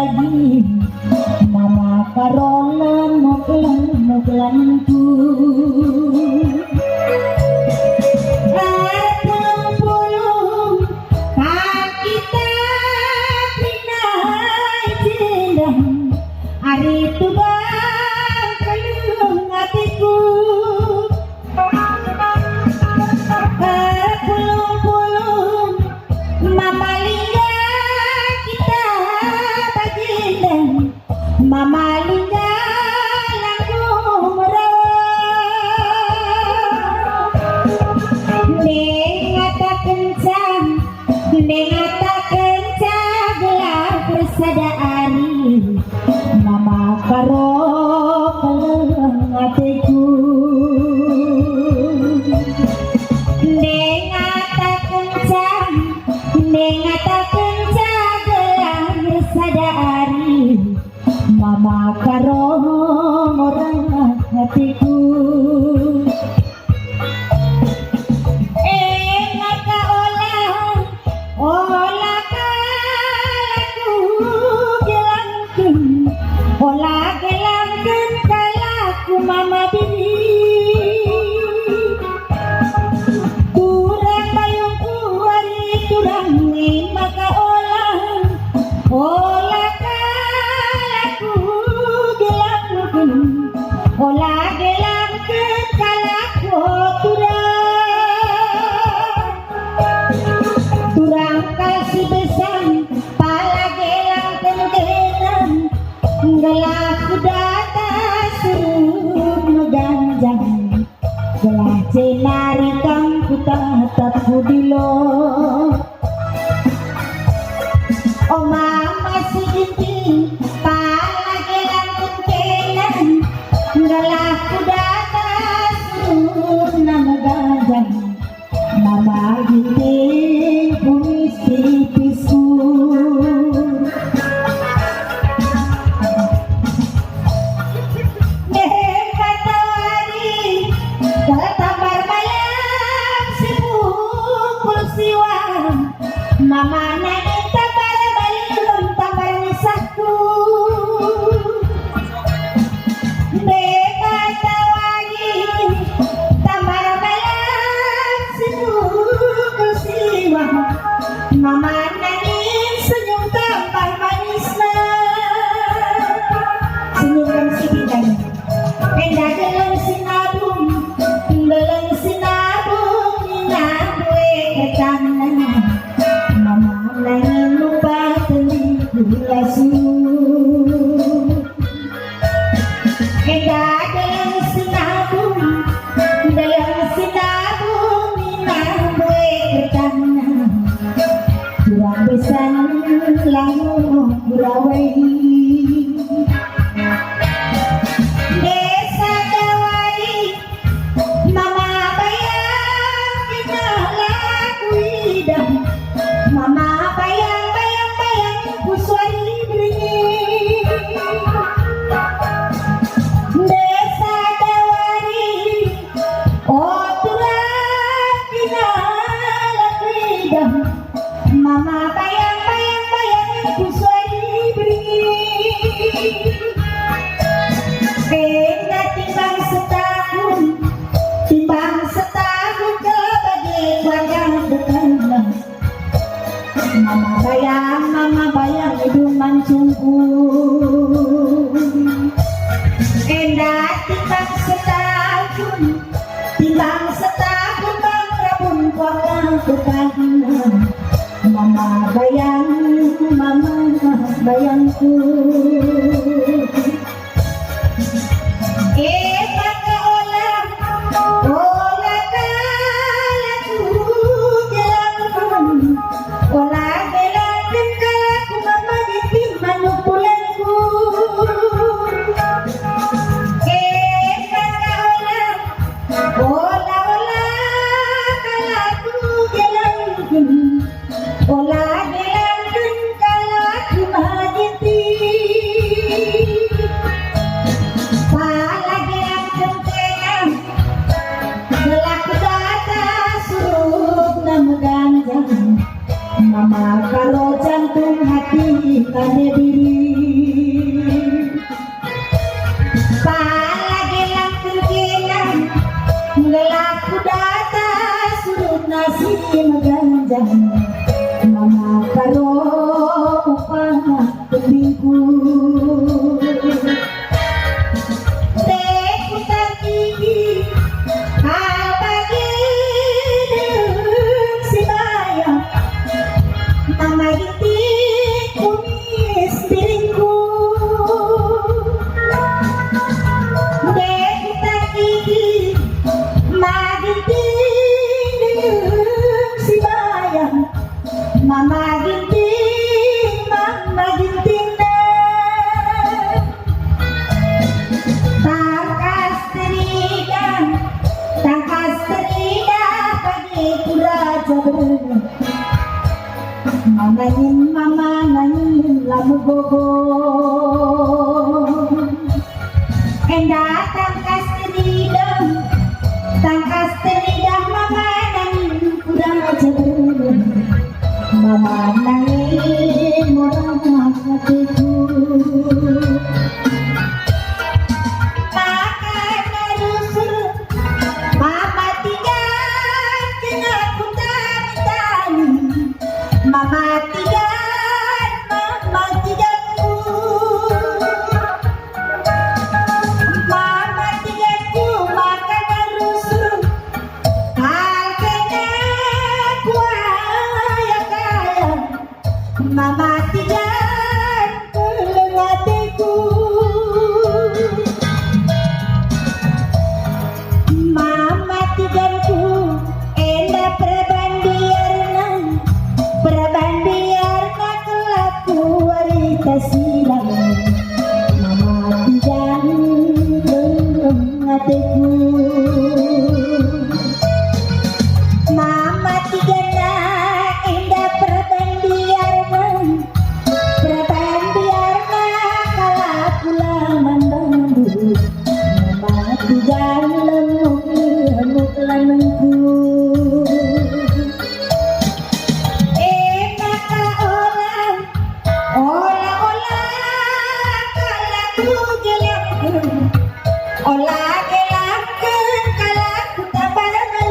lagi mama karolan muklanku pulung kita pinai jendang hari itu bang kalung hatiku pulung mama lingga kita baginda mama lingga laku merawat nengata kencang gelar bersadari mama karo kalung hatiku nengata kencang gelar bersadari mama karo orang hatiku maka olah kalaku gelangkeun kalaku mama bini turang bayungku hari turang maka olah kalaku gelangkeun kalaku turang kasih besan pala gelangkeun gelaku data suruh meganjang gelah cenari kang ku tatap kudilo oh mama si inti pala gelangkeun gelaku data suruh meganjang mama ginting kumis tipisku mama nangin tabar balilun tabar nisahku bebas tawagi tabar balang sibuk siwa mama nangin senyum tabar manisna senyum sibitan endah geleng sinabung inabue ketahanan mama nangin lupa lasu endah geleng sinabung inabue ketahanan kurang besan lamu kurawai desa dawari mama bayang kita laku hidup mama bayang kuswari beringin desa dawari oh turang kita laku hidup mama bayang kuswari beringin benda timbang setahun kebagai keluarga berkembang mama bayang hidung mancungku endah timbang setahun bang rabun keluarga berkembang mama bayangku maka olah kalaku gelangkeun olah gelangkeun kalaku mama ginting manukulanku maka olah kalaku gelangkeun olah gelangkeun kalaku mama ginting mama karo jantung hati kane diri lamu gogo endah tangkas teridah mama nangin kurang aja berulun mama nangin morang hatiku makan rusur mama tiga kena ku tani mama tiga mama tiga hatiku mama tigaku enda perbandiarna kelaku warita silang mama tiga hatiku mama tiga enda perbandiarna kala pulang membantu mama tiga lemuk lanengku maka olah kala ku gelapkan olah gelapkan kala ku tabaran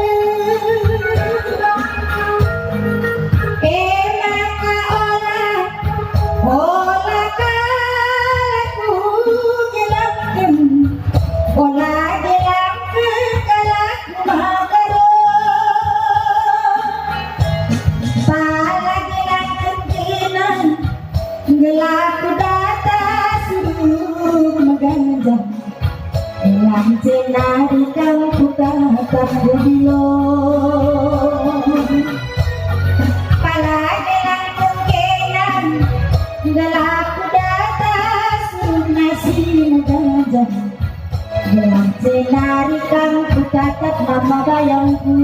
maka olah kala ku gelapkan olah gelapkan kala ku magaro pala gelapkan kinan gelap data suruh maganda yang cenari kang putatap budilo pala gelapkan kinan gelap data suruh nasi maganda yang cenari kang putatap mama bayangku